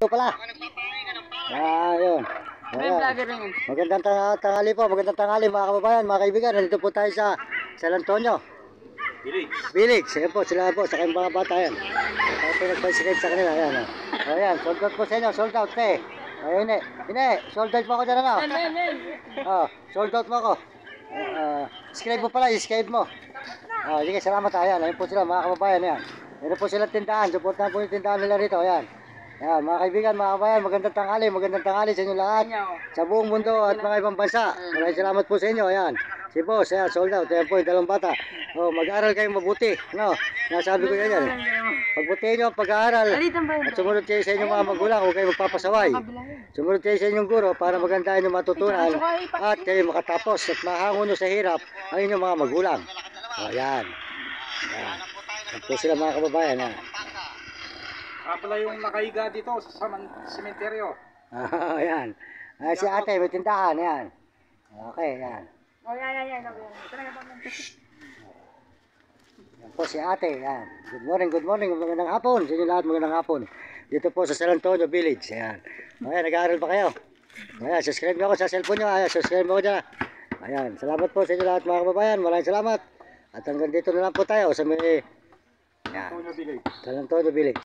Ito pala. Yun. Magandang tanghali po, magandang tanghali mga kababayan, mga kaibigan. Nandito po tayo sa San Antonio Village. Ayan po, sila po, sa kayong mga bata yan. Tayo po nagpa-script sa kanila. Ayan, ayan, sold out po sa inyo, sold out, te. Ayun, Ine, sold out mo ako dyan, ano? Sold out mo ako. Subscribe mo pala, subscribe mo. Sige, salamat. Ayan, ayun po sila, mga kababayan. Ayan. Meron po silang tindahan, supportahan po yung tindahan nila rito. Ayan. Ayan, mga kaibigan, mga kababayan, magandang tanghali sa inyo lahat. Sa buong mundo at mga ibang bansa. Maraming salamat po sa inyo. Ayan. Si boss, ayan, sold out. Ayan po yung dalawang bata. Mag-aaral kayong mabuti. Ano? Nasabi ko yan. Pagbutihin nyo ang pag-aaral at sumunod kayo sa inyong mga magulang. Huwag kayo magpapasaway. Sumunod kayo sa inyong guro para maganda inyong matutunan at kayo makatapos at mahango nyo sa hirap ang inyong mga magulang. Ayan. Ayan. Ito sila mga kababayan. Pala yung nakahiga dito sa sementeryo. Ayan. Si ate, may tindahan. Ayan. Okay, ayan. Yan. Yan po si ate. Ayan. Good morning. Magandang hapon. Sa inyo lahat, magandang hapon. Dito po sa San Antonio Village. Ayan. Ayan, nag-aaral pa kayo. Ayan, subscribe nyo ako sa cellphone nyo. Ayan, subscribe mo ko dyan. Ayan, salamat po sa inyo lahat mga kababayan. Maraming salamat. At hanggang dito na lang po tayo sa may San Antonio Village.